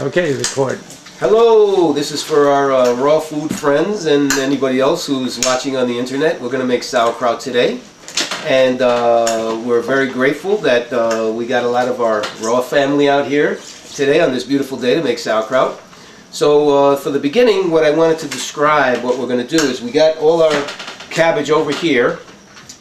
Okay, record. Hello, this is for our raw food friends and anybody else who's watching on the internet. We're going to make sauerkraut today. And we're very grateful that we got a lot of our raw family out here today on this beautiful day to make sauerkraut. So for the beginning, what I wanted to describe, what we're going to do is we got all our cabbage over here.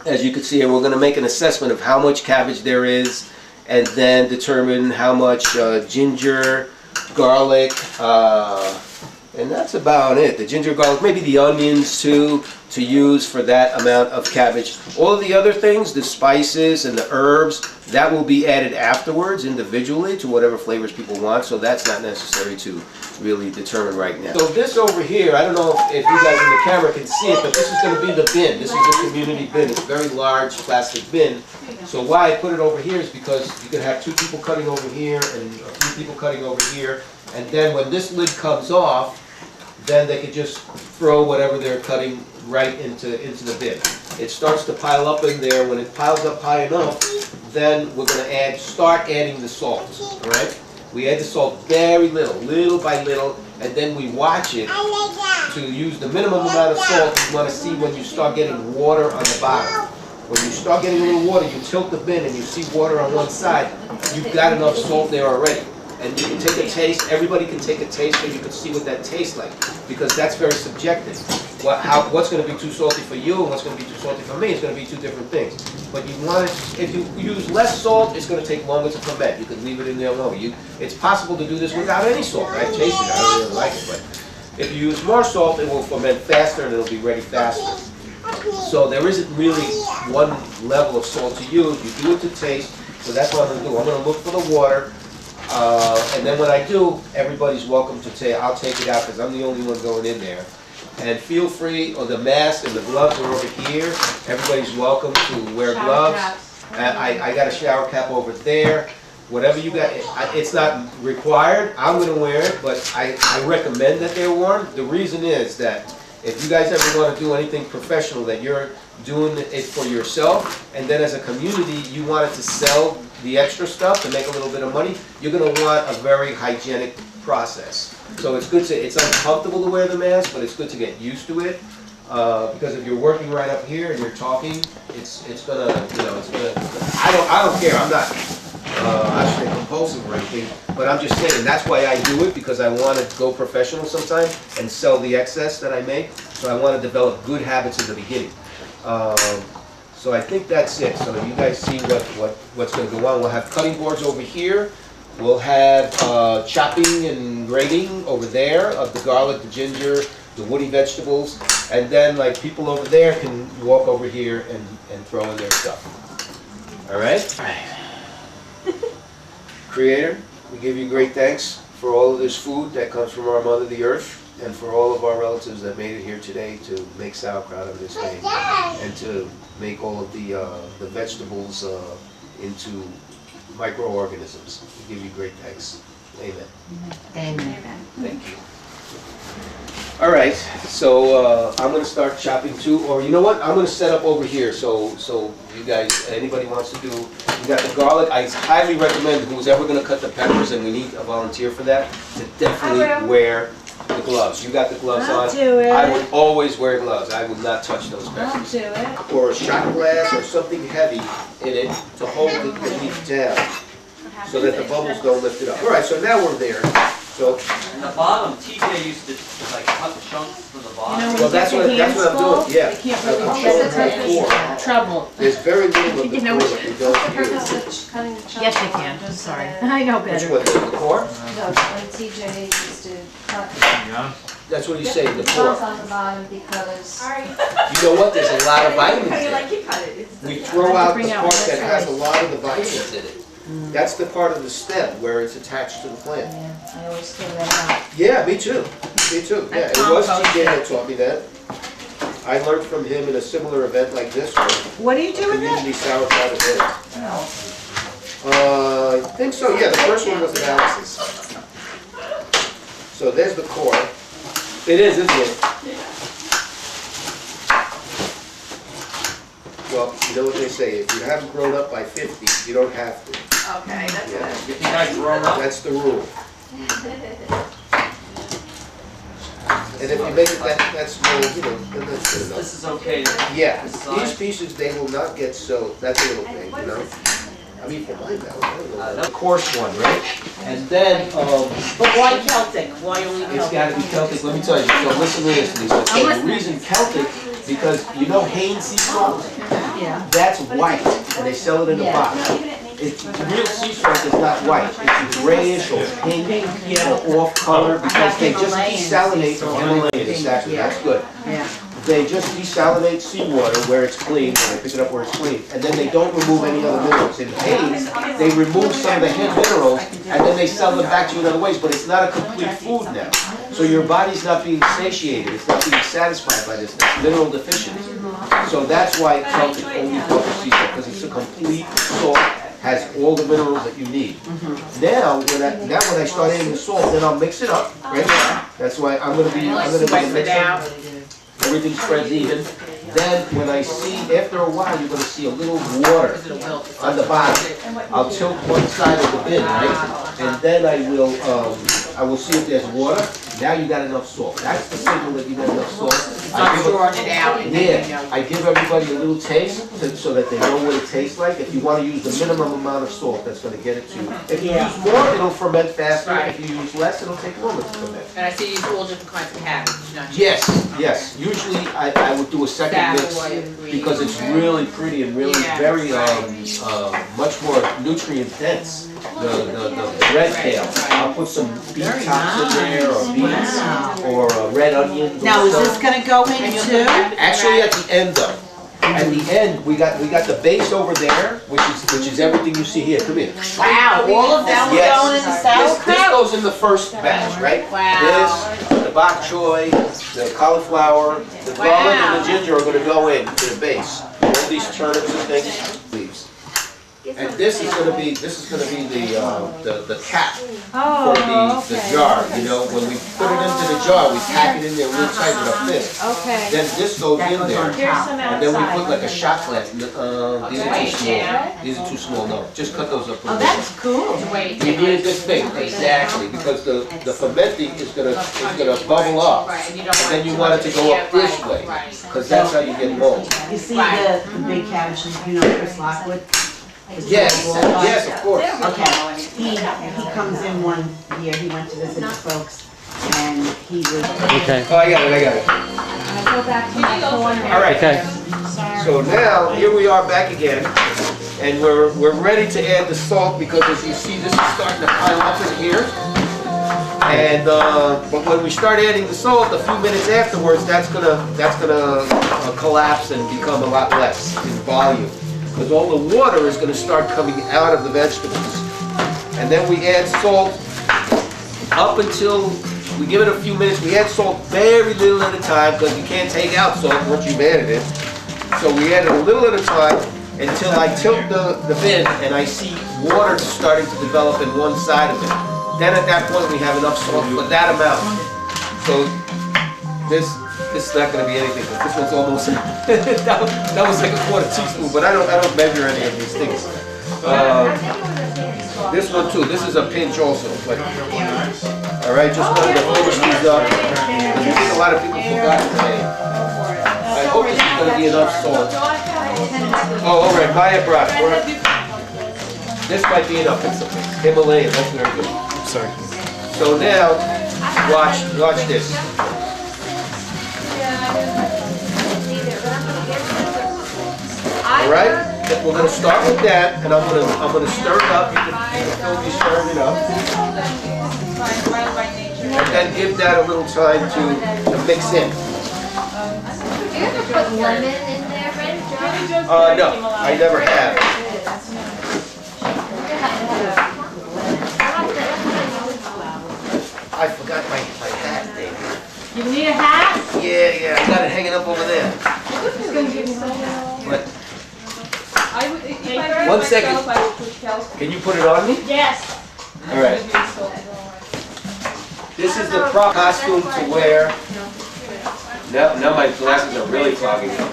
As you can see here, we're going to make an assessment of how much cabbage there is and then determine how much ginger, garlic, and that's about it. The ginger, garlic, maybe the onions too, to use for that amount of cabbage. All of the other things, the spices and the herbs, that will be added afterwards individually to whatever flavors people want, so that's not necessary to really determine right now. So this over here, I don't know if you guys in the camera can see it, but this is going to be the bin. This is the community bin. It's a very large plastic bin. So why I put it over here is because you could have two people cutting over here and a few people cutting over here, and then when this lid comes off, then they could just throw whatever they're cutting right into the bin. It starts to pile up in there. When it piles up high enough, then we're going to start adding the salt. All right? We add the salt very little by little, and then we watch it to use the minimum amount of salt. You want to see when you start getting water on the bottom. When you start getting a little water, you tilt the bin and you see water on one side, you've got enough salt there already. And you can take a taste, everybody can take a taste so you can see what that tastes like, because that's very subjective. What's going to be too salty for you and what's going to be too salty for me is going to be two different things. But you want it, if you use less salt, it's going to take longer to ferment. You could leave it in there longer. It's possible to do this without any salt. I tasted it, I don't really like it, but if you use more salt, it will ferment faster and it'll be ready faster. So there isn't really one level of salt to use. You do it to taste, so that's what I'm going to do. I'm going to look for the water. And then when I do, everybody's welcome to take. I'll take it out because I'm the only one going in there. And feel free, or the mask and the gloves are over here. Everybody's welcome to wear gloves. I got a shower cap over there. Whatever you got, it's not required. I'm going to wear it, but I recommend that they're worn. The reason is that if you guys ever want to do anything professional, that you're doing it for yourself, and then as a community you wanted to sell the extra stuff to make a little bit of money, you're going to want a very hygienic process. So it's good to, it's uncomfortable to wear the mask, but it's good to get used to it, because if you're working right up here and you're talking, it's gonna, you know, it's gonna, I don't care, I'm not actually compulsive or anything, but I'm just saying that's why I do it, because I want to go professional sometime and sell the excess that I make. So I want to develop good habits in the beginning. So I think that's it. So you guys see what's going to go on. We'll have cutting boards over here. We'll have chopping and grating over there of the garlic, the ginger, the woody vegetables, and then like people over there can walk over here and throw in their stuff. All right? Creator, we give you great thanks for all of this food that comes from our Mother the Earth, and for all of our relatives that made it here today to make sauerkraut on this day, and to make all of the vegetables into microorganisms. We give you great thanks. Amen. Amen. Thank you. All right, so I'm going to start chopping too, or you know what? I'm going to set up over here so you guys, anybody wants to do, you got the garlic. I highly recommend who's ever going to cut the peppers, and we need a volunteer for that, to definitely wear the gloves. You got the gloves on. I'll do it. I would always wear gloves. I would not touch those peppers. I'll do it. Or a shot glass or something heavy in it to hold the meat down so that the bubbles don't lift it up. All right, so now we're there. So, and the bottom, TJ used to like cut chunks for the bottom. You know, well, that's what I'm doing. Yeah, you can't really I'm showing her core. trouble. There's very little of the You know core what- that we don't use. Yes, I can. I'm sorry. I know Which better. one? The core? No, when TJ used to cut That's what he's saying. The the core. cloth on the bottom because You know what? There's a lot of vitamins there. you cut it. We throw out the Bring out part one, that that's has a lot of the vitamins in it. That's the part of the stem where it's attached to the plant. Yeah, I always throw that out. Yeah, me too. Me too. Yeah, it was compost TJ it. that taught me that. I learned from him in a similar event like this one. What do you do with Community it? Sauerkraut Event. I think so, yeah, the first one was analysis. So there's the core. It is, isn't it? Well, you know what they say, if you haven't grown up by 50, you don't have to. Okay, that's Yeah. good. You think I've grown up? That's the rule. And if you make it that small, you know, then that's good enough. This is okay. Yeah, This these size. pieces, they will not get so, that's a little thing, you know? I mean, for my mouth, I don't know. That's The coarse one, right? And then, But why Celtic? Why only Celtic? it's gotta be Celtic, let me tell you, so listen to this, Lisa. So the reason Celtic, because you know Hain sea salt? Yeah. That's white, and they sell it in a box. It's, real sea salt is not white, it's grayish or pink or off color, because they just desalinate, or Himalayan, exactly, that's good. Yeah. They just desalinate seawater where it's clean, and they pick it up where it's clean, and then they don't remove any other minerals. In Hain, they remove some of the hidden minerals, and then they sell them back to you in other ways, but it's not a complete food now. So your body's not being satiated, it's not being satisfied by this, it's mineral deficient. So that's why Celtic only covers sea salt, because it's a complete salt, has all the minerals that you need. Now when I start adding the salt, then I'll mix it up, right? That's why I'm gonna be Spread it mixing. out. Everything spreads even. Then when I see, after a while, you're gonna see a little water on the bottom. I'll tilt one side of the bin, right? And then I will see if there's water. Now you got enough salt. That's the signal that you got enough salt. Start drawing it out and then you know. I give everybody a little taste so that they know what it tastes like. If you want to use the minimum amount of salt, that's going to get it to you. If you use more, it'll ferment faster. Right. If you use less, it'll take longer to ferment. And I see you use all different kinds of cabbage, not just Yes. Usually I would do a second mix because it's really pretty and really very much more nutrient dense. The red kale. I'll put some beet tops in there, or beets, or red onions. Now, is this gonna go in too? Actually, at the end though. At the end, we got the base over there, which is everything you see here. Come here. Wow, all of that was going in the This sauerkraut? goes in the first batch, right? Wow. This, the bok choy, the cauliflower, the garlic, and the ginger are going to go in to the base. All these turnips and things, leaves. And this is going to be the cap for the jar. You know, when we put it into the jar, we pack it in there real tight with a fist. Okay. Then this goes in there. Here's some And then we outside. put like a shot glass. These are too small. These are too small. No, just cut those up. Oh, that's cool. Wait. You need this thing, exactly, because the fermenting is gonna bubble up. Right, and you And don't then you want it to go up this way, because that's how you get mold. You see the big cabbage, you know Chris Lockwood? Yes, yes, of course. Okay, he comes in one year, he went to visit his folks, and he was. Okay. Oh, I got it. Go back to my corner. All right. Okay. So now, here we are back again, and we're ready to add the salt, because as you see, this is starting to pile up in here. And but when we start adding the salt, a few minutes afterwards, that's gonna collapse and become a lot less in volume, because all the water is gonna start coming out of the vegetables. And then we add salt up until we give it a few minutes. We add salt very little at a time, because you can't take out salt once you've added it. So we add it a little at a time until I tilt the bin and I see water starting to develop in one side of it. Then at that point we have enough salt for that amount. So this is not going to be anything. This one's almost that was like a quarter teaspoon, but I don't measure any of these things. This one too. This is a pinch also. But, all right, just wanted to finish these up. I think a lot of people forgot today. I hope this is going to be enough salt. Oh, all right, buy it, Brock. This might be enough. It's Himalayan. That's very good. Sorry. So now, watch this. All right, we're going to start with that, and I'm going to stir it up. You can still be stirring it up, and then give that a little time to mix in. Do you ever put lemon in there, Red? No, I never have. I forgot my hat, Dave. You need a hat? Yeah, I got it hanging up over there. But, 1 second. Can you put it on me? Yes. All right. This is the prop costume to wear. Now my glasses are really clogging up.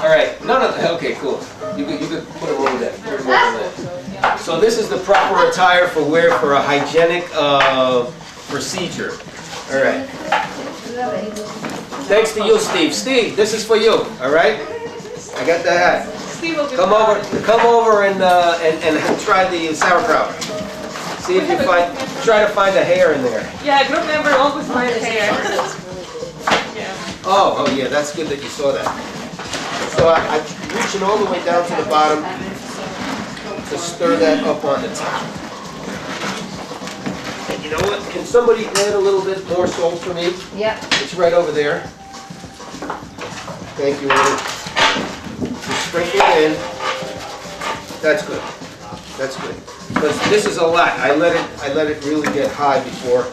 All right. No. Okay, cool. You could put them over there. Put them over there. So this is the proper attire for a hygienic procedure. All right. Thanks to you, Steve. Steve, this is for you. All right. I got the hat. Come over and try the sauerkraut. See if you try to find a hair in there. Yeah, group member always finds hair. Oh yeah, that's good that you saw that. So I'm reaching all the way down to the bottom to stir that up on the top. And you know what? Can somebody add a little bit more salt for me? Yep. It's right over there. Thank you, Annie. Just sprinkle it in. That's good. That's good. Because this is a lot. I let it really get high before.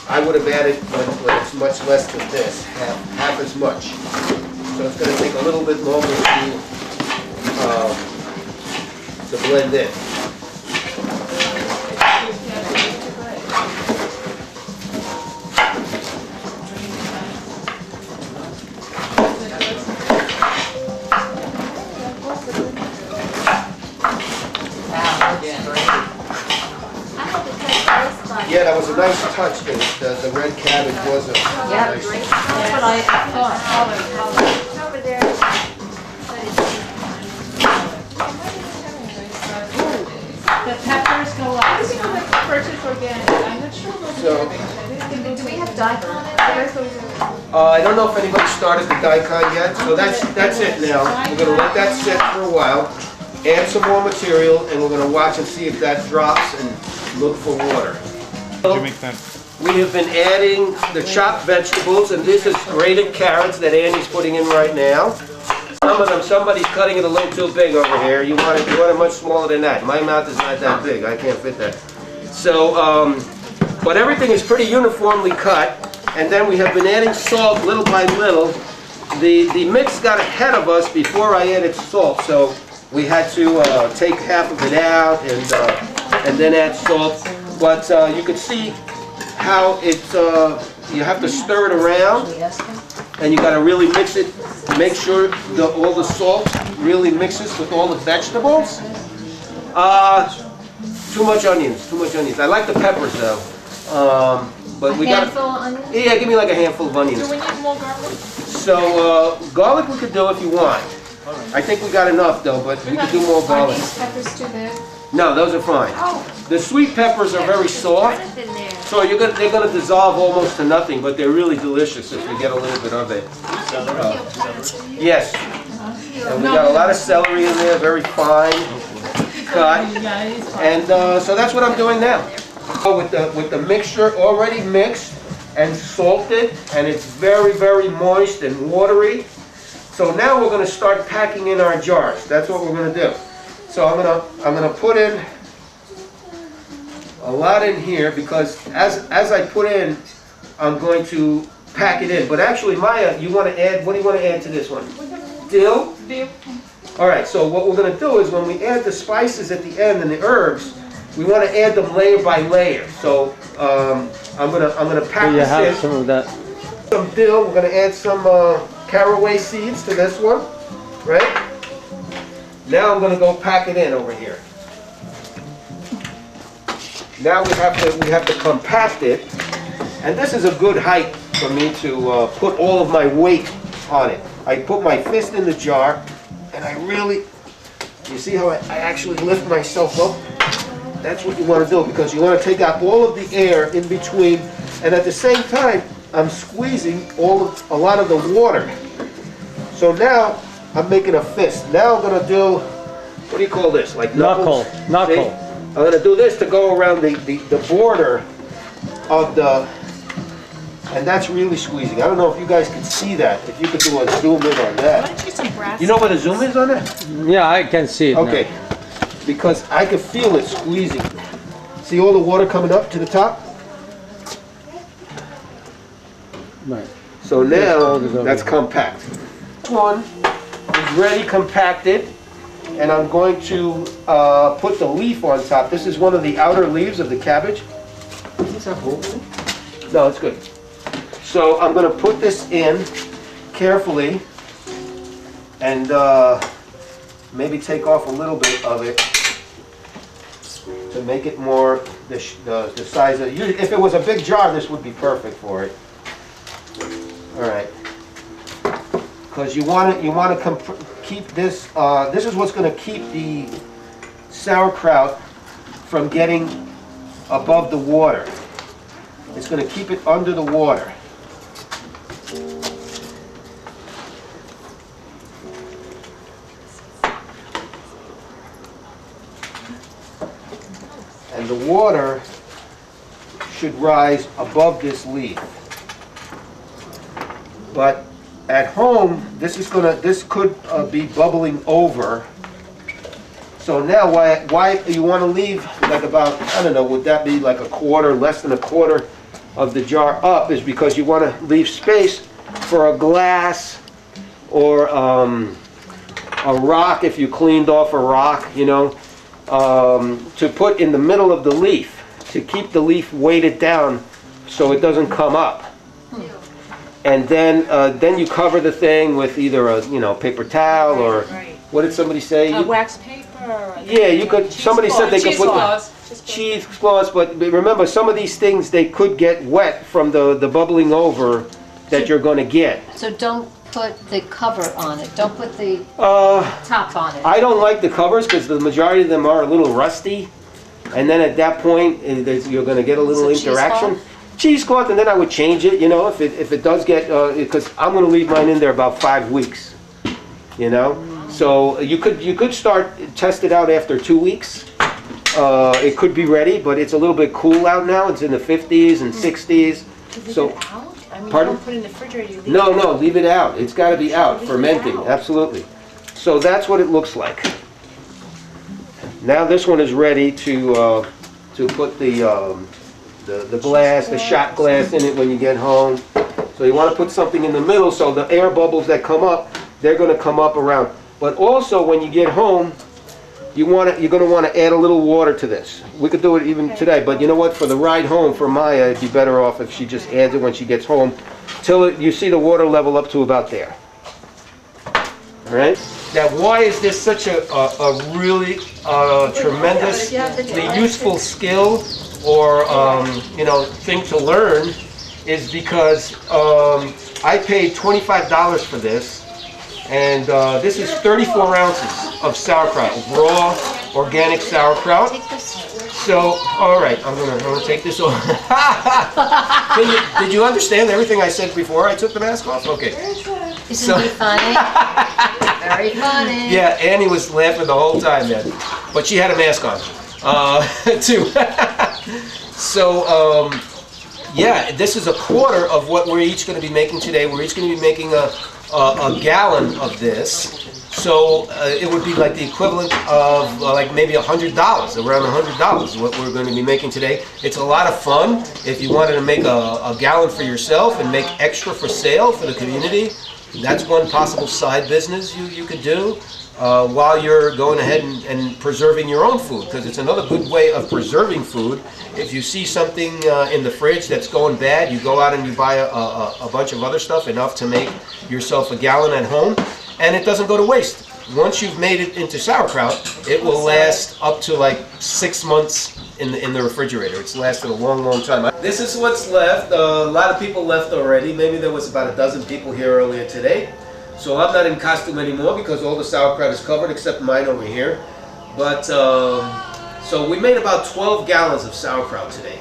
I would have added when it's much less than this, half as much. So it's going to take a little bit longer to blend in. Yeah, that was a nice touch. The red cabbage was a nice That's what I thought. Over there. The peppers go last. Purchase organic. I'm not sure what So, Do we have daikon in there? I don't know if anybody started the daikon yet, so that's it now. We're going to let that sit for a while, add some more material, and we're going to watch and see if that drops and look for water. We have been adding the chopped vegetables, and this is grated carrots that Annie's putting in right now. Some of them, somebody's cutting it a little too big over here. You want it much smaller than that. My mouth is not that big. I can't fit that. So, but everything is pretty uniformly cut, and then we have been adding salt little by little. The mix got ahead of us before I added salt, so we had to take half of it out and then add salt. But you can see how you have to stir it around, and you got to really mix it, make sure all the salt really mixes with all the vegetables. Too much onions. I like the peppers though. But we got. Handful of onions? Yeah, give me like a handful of onions. Do we need more garlic? So garlic we could do if you want. I think we got enough though, but we could do more Are garlic. these peppers too big? No, those are fine. The sweet peppers are very soft, In there. so they're gonna dissolve almost to nothing, but they're really delicious if you get a little bit of it. Yes. And we got a lot of celery in there, very fine cut. And so that's what I'm doing now. With the mixture already mixed and salted, and it's very, very moist and watery. So now we're going to start packing in our jars. That's what we're going to do. So I'm gonna put in a lot in here because as I put in, I'm going to pack it in. But actually, Maya, you want to add? What do you want to add to this one? Dill. Dill. All right. So what we're going to do is when we add the spices at the end and the herbs, we want to add them layer by layer. So I'm gonna pack So you this have in. some of that. Some dill. We're gonna add some caraway seeds to this one, right? Now I'm gonna go pack it in over here. Now we have to compact it, and this is a good height for me to put all of my weight on it. I put my fist in the jar, and I really, you see how I actually lift myself up? That's what you want to do because you want to take out all of the air in between, and at the same time, I'm squeezing a lot of the water. So now I'm making a fist. Now I'm going to do, what do you call this? Like knuckles? Knuckle. See? I'm going to do this to go around the border of the, and that's really squeezing. I don't know if you guys can see that. If you could do a zoom in on that. You know what a zoom is on that? Yeah, I can see it Okay. Because I can feel it squeezing. See all the water coming up to the top? now. Right. So now that's compact. This one is ready compacted, and I'm going to put the leaf on top. This is one of the outer leaves of the cabbage. Is this a hole in it? No, it's good. So I'm going to put this in carefully and maybe take off a little bit of it. to make it more the size of. If it was a big jar, this would be perfect for it. All right. Because you want to keep this. This is what's going to keep the sauerkraut from getting above the water. It's going to keep it under the water. And the water should rise above this leaf. But at home, this could be bubbling over. So now, why you want to leave like about, I don't know, would that be like a quarter, less than a quarter of the jar up, is because you want to leave space for a glass or a rock, if you cleaned off a rock, you know, to put in the middle of the leaf, to keep the leaf weighted down so it doesn't come up. And then you cover the thing with either a paper towel or what did somebody say? Wax paper. Yeah, you could. Somebody said they could put cheesecloths, but remember, some of these things they could get wet from the bubbling over that you're going to get. So don't put the cover on it. Don't put the top on it. I don't like the covers because the majority of them are a little rusty, and then at that point you're going to get a little interaction. Cheesecloth, and then I would change it. You know, if it does get because I'm going to leave mine in there about 5 weeks. You know. So you could test it out after 2 weeks. It could be ready, but it's a little bit cool out now. It's in the 50s and 60s. So, pardon? Don't put it in the refrigerator. No, leave it out. It's got to be out, fermenting. Absolutely. So that's what it looks like. Now this one is ready to put the glass, the shot glass in it when you get home. So you want to put something in the middle so the air bubbles that come up, they're going to come up around. But also, when you get home, you're going to want to add a little water to this. We could do it even today, but you know what? For the ride home, for Maya, it'd be better off if she just adds it when she gets home, till you see the water level up to about there. All right? Now, why is this such a really tremendously useful skill or thing to learn? Is because I paid $25 for this. And this is 34 ounces of sauerkraut, raw, organic sauerkraut. So, all right, I'm gonna take this off. Did you understand everything I said before I took the mask off? Okay. Isn't he funny? Very funny. Yeah, Annie was laughing the whole time, man. But she had a mask on, too. So, yeah, this is a quarter of what we're each going to be making today. We're each going to be making a gallon of this, so it would be like the equivalent of like maybe $100, around $100 what we're going to be making today. It's a lot of fun. If you wanted to make a gallon for yourself and make extra for sale for the community, that's one possible side business you could do while you're going ahead and preserving your own food, because it's another good way of preserving food. If you see something in the fridge that's going bad, you go out and you buy a bunch of other stuff, enough to make yourself a gallon at home, and it doesn't go to waste. Once you've made it into sauerkraut, it will last up to like 6 months in the refrigerator. It's lasted a long, long time. This is what's left. A lot of people left already. Maybe there was about a dozen people here earlier today. So I'm not in costume anymore because all the sauerkraut is covered except mine over here. But so we made about 12 gallons of sauerkraut today.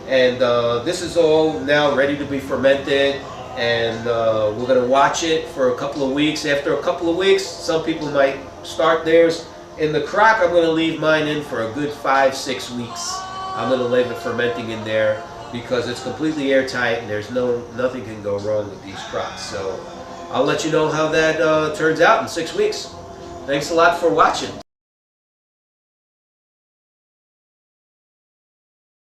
And this is all now ready to be fermented. And we're going to watch it for a couple of weeks. After a couple of weeks, some people might start theirs in the crock. I'm going to leave mine in for a good 5-6 weeks. I'm going to leave it fermenting in there because it's completely airtight and there's nothing can go wrong with these crocks. So I'll let you know how that turns out in 6 weeks. Thanks a lot for watching.